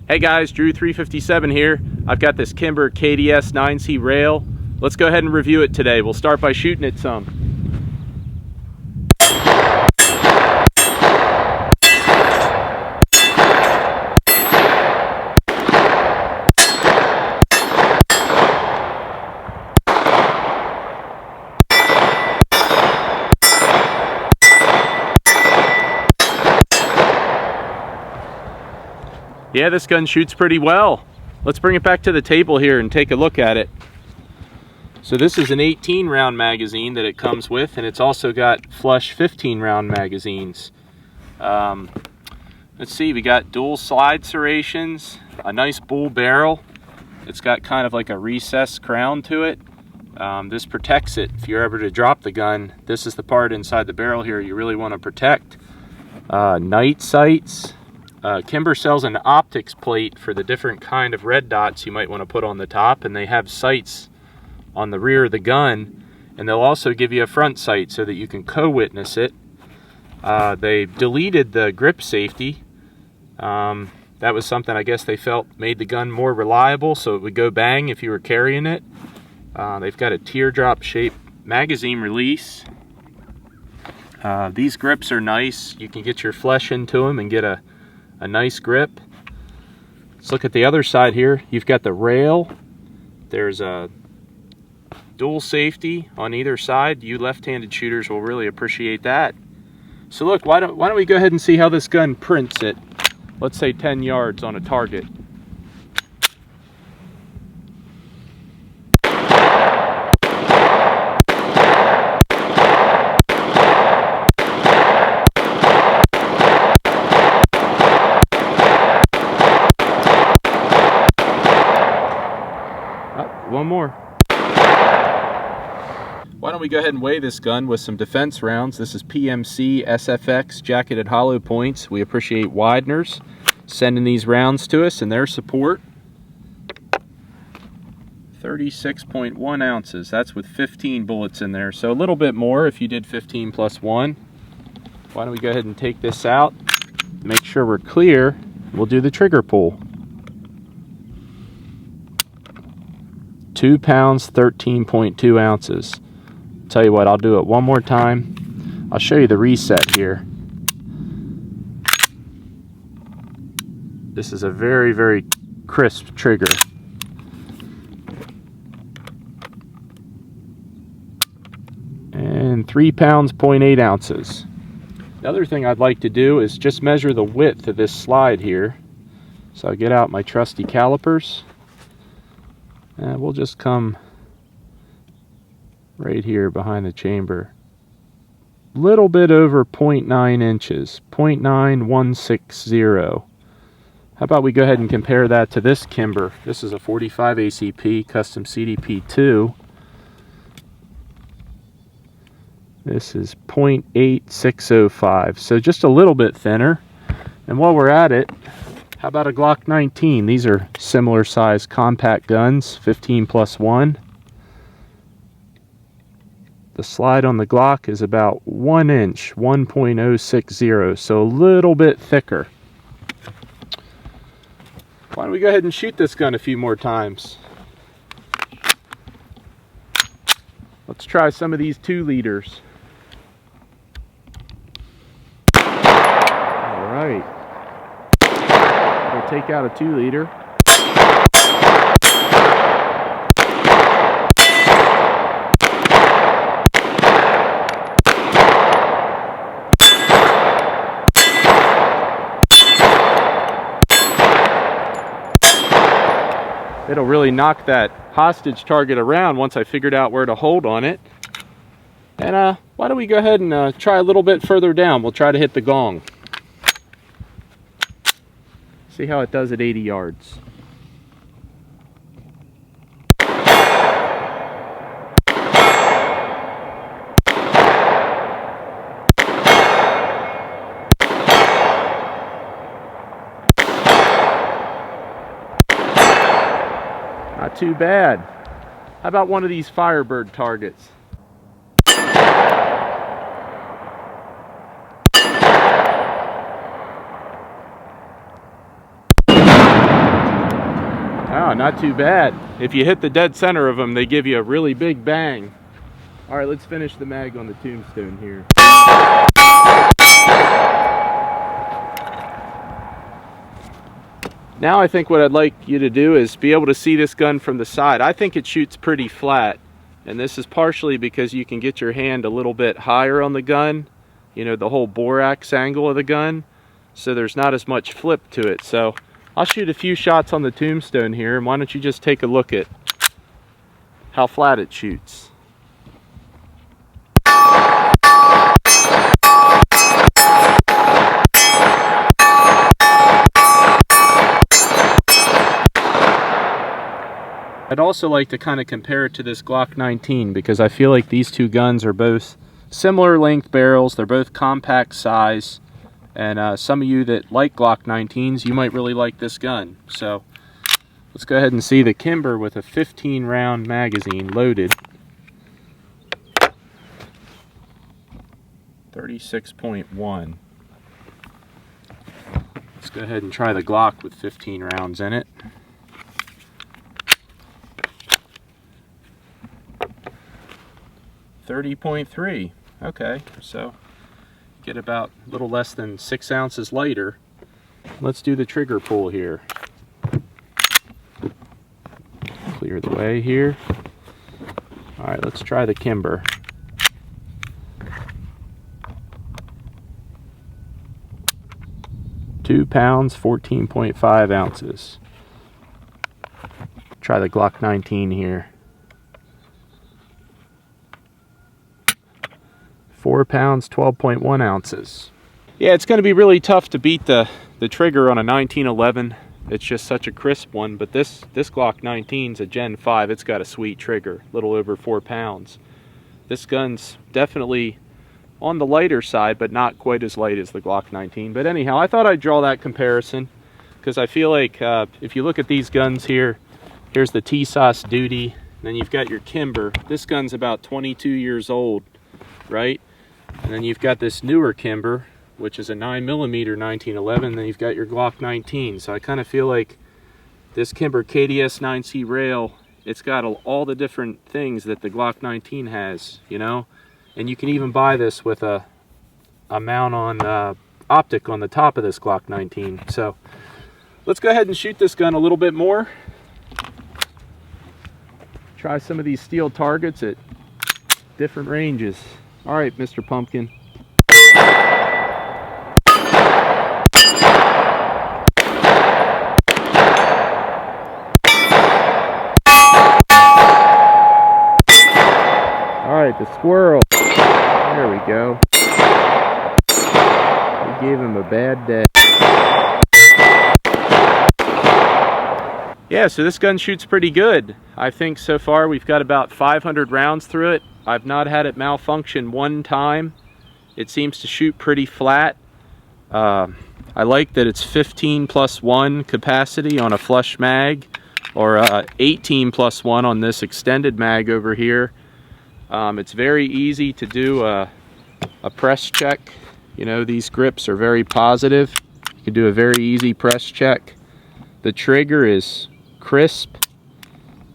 Hey guys, Drew357 here. I've got this Kimber KDS9C Rail. Let's go ahead and review it today. We'll start by shooting it some. Yeah, this gun shoots pretty well. Let's bring it back to the table here and take a look at it. So this is an 18 round magazine that it comes with, and it's also got flush 15 round magazines. Let's see, we got dual slide serrations, a nice bull barrel. It's got kind of like a recessed crown to it. This protects it if you're ever to drop the gun. This is the part inside the barrel here you really want to protect. Night sights. Kimber sells an optics plate for the different kind of red dots you might want to put on the top, and they have sights on the rear of the gun, and they'll also give you a front sight so that you can co-witness it. They deleted the grip safety. That was something I guess they felt made the gun more reliable, so it would go bang if you were carrying it. They've got a teardrop shaped magazine release. These grips are nice. You can get your flesh into them and get a nice grip. Let's look at the other side here. You've got the rail. There's a dual safety on either side. You left-handed shooters will really appreciate that. So look, why don't we go ahead and see how this gun prints it. Let's say 10 yards on a target. One more. Why don't we go ahead and weigh this gun with some defense rounds. This is PMC SFX jacketed hollow points. We appreciate Widener's sending these rounds to us and their support. 36.1 ounces. That's with 15 bullets in there, so a little bit more if you did 15 plus 1. Why don't we go ahead and take this out, make sure we're clear. We'll do the trigger pull. 2 pounds, 13.2 ounces. Tell you what, I'll do it one more time. I'll show you the reset here. This is a very, very crisp trigger. And 3 pounds, 0.8 ounces. The other thing I'd like to do is just measure the width of this slide here. So I'll get out my trusty calipers. And we'll just come right here behind the chamber. Little bit over 0.9 inches, 0.9160. How about we go ahead and compare that to this Kimber? This is a 45 ACP custom CDP2. This is 0.8605, so just a little bit thinner. And while we're at it, how about a Glock 19? These are similar size compact guns, 15 plus 1. The slide on the Glock is about 1 inch, 1.060, so a little bit thicker. Why don't we go ahead and shoot this gun a few more times? Let's try some of these 2 liters. All right. We'll take out a 2 liter. It'll really knock that hostage target around once I figured out where to hold on it. And why don't we go ahead and try a little bit further down. We'll try to hit the gong. See how it does at 80 yards. Not too bad. How about one of these Firebird targets? Oh, not too bad. If you hit the dead center of them, they give you a really big bang. All right, let's finish the mag on the tombstone here. Now I think what I'd like you to do is be able to see this gun from the side. I think it shoots pretty flat, and this is partially because you can get your hand a little bit higher on the gun, you know, the whole borax angle of the gun, so there's not as much flip to it. So I'll shoot a few shots on the tombstone here, and why don't you just take a look at how flat it shoots. I'd also like to kind of compare it to this Glock 19 because I feel like these two guns are both similar length barrels. They're both compact size, and some of you that like Glock 19s, you might really like this gun. So let's go ahead and see the Kimber with a 15 round magazine loaded. 36.1. Let's go ahead and try the Glock with 15 rounds in it. 30.3. Okay, so get about a little less than 6 ounces lighter. Let's do the trigger pull here. Clear the way here. All right, let's try the Kimber. £2, 14.5 ounces. Try the Glock 19 here. 4 pounds, 12.1 ounces. Yeah, it's going to be really tough to beat the trigger on a 1911. It's just such a crisp one, but this Glock 19's a Gen 5. It's got a sweet trigger, a little over 4 pounds. This gun's definitely on the lighter side, but not quite as light as the Glock 19. But anyhow, I thought I'd draw that comparison because I feel like if you look at these guns here, here's the TSOS Duty, then you've got your Kimber. This gun's about 22 years old, right? And then you've got this newer Kimber, which is a 9mm 1911, and then you've got your Glock 19. So I kind of feel like this Kimber KDS9C Rail, it's got all the different things that the Glock 19 has, you know? And you can even buy this with a mount on optic on the top of this Glock 19. So let's go ahead and shoot this gun a little bit more. Try some of these steel targets at different ranges. All right, Mr. Pumpkin. All right, the squirrel. There we go. We gave him a bad day. Yeah, so this gun shoots pretty good. I think so far we've got about 500 rounds through it. I've not had it malfunction one time. It seems to shoot pretty flat. I like that it's 15+1 capacity on a flush mag, or 18+1 on this extended mag over here. It's very easy to do a press check. You know, these grips are very positive. You can do a very easy press check. The trigger is crisp.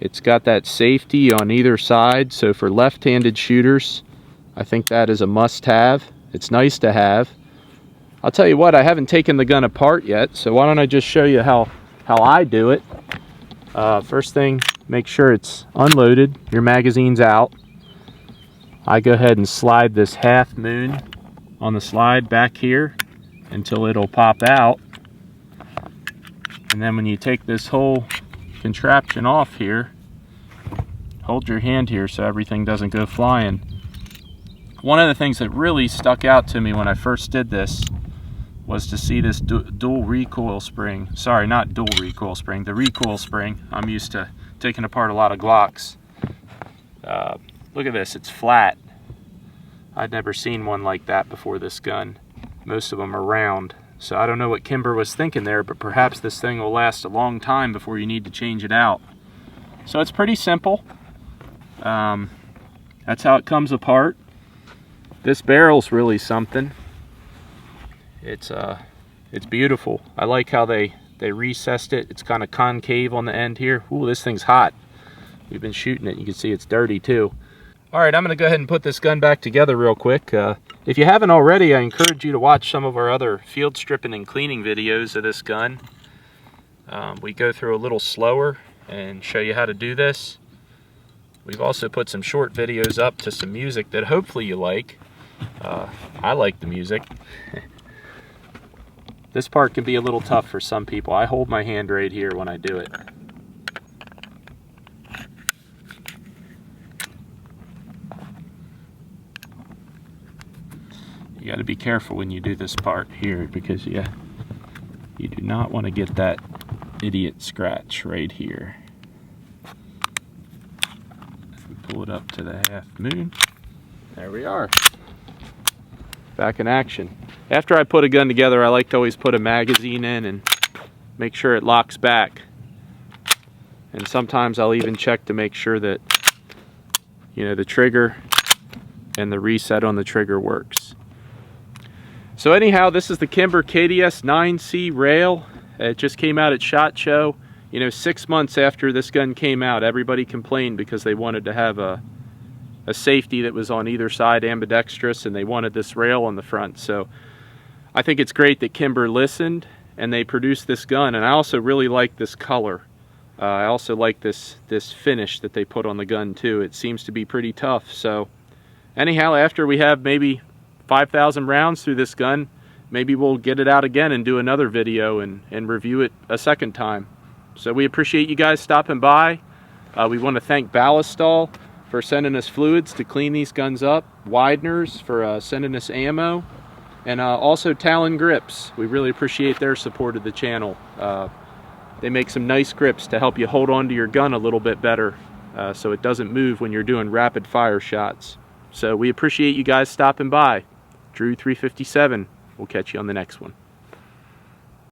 It's got that safety on either side, so for left-handed shooters, I think that is a must-have. It's nice to have. I'll tell you what, I haven't taken the gun apart yet, so why don't I just show you how I do it. First thing, make sure it's unloaded, your magazine's out. I go ahead and slide this half moon on the slide back here until it'll pop out. And then when you take this whole contraption off here, hold your hand here so everything doesn't go flying. One of the things that really stuck out to me when I first did this was to see this dual recoil spring. Sorry, not dual recoil spring, the recoil spring. I'm used to taking apart a lot of Glocks. Look at this, it's flat. I'd never seen one like that before this gun. Most of them are round. So I don't know what Kimber was thinking there, but perhaps this thing will last a long time before you need to change it out. So it's pretty simple. That's how it comes apart. This barrel's really something. It's beautiful. I like how they They recessed it. It's kind of concave on the end here. Ooh, this thing's hot. We've been shooting it. You can see it's dirty too. All right, I'm going to go ahead and put this gun back together real quick. If you haven't already, I encourage you to watch some of our other field stripping and cleaning videos of this gun. We go through a little slower and show you how to do this. We've also put some short videos up to some music that hopefully you like. I like the music. This part can be a little tough for some people. I hold my hand right here when I do it. You got to be careful when you do this part here, because you do not want to get that idiot scratch right here. Pull it up to the half moon. There we are. Back in action. After I put a gun together, I like to always put a magazine in and make sure it locks back. And sometimes I'll even check to make sure that, you know, the trigger and the reset on the trigger works. So anyhow, this is the Kimber KDS9C Rail. It just came out at SHOT Show. You know, 6 months after this gun came out, everybody complained because they wanted to have a safety that was on either side, ambidextrous, and they wanted this rail on the front. So I think it's great that Kimber listened and they produced this gun. And I also really like this color. I also like this finish that they put on the gun too. It seems to be pretty tough. So anyhow, after we have maybe 5,000 rounds through this gun, maybe we'll get it out again and do another video and review it a second time. So we appreciate you guys stopping by. We want to thank Ballistol for sending us fluids to clean these guns up, Wideners for sending us ammo, and also Talon Grips. We really appreciate their support of the channel. They make some nice grips to help you hold on to your gun a little bit better so it doesn't move when you're doing rapid fire shots. So we appreciate you guys stopping by. Drew 357. We'll catch you on the next one.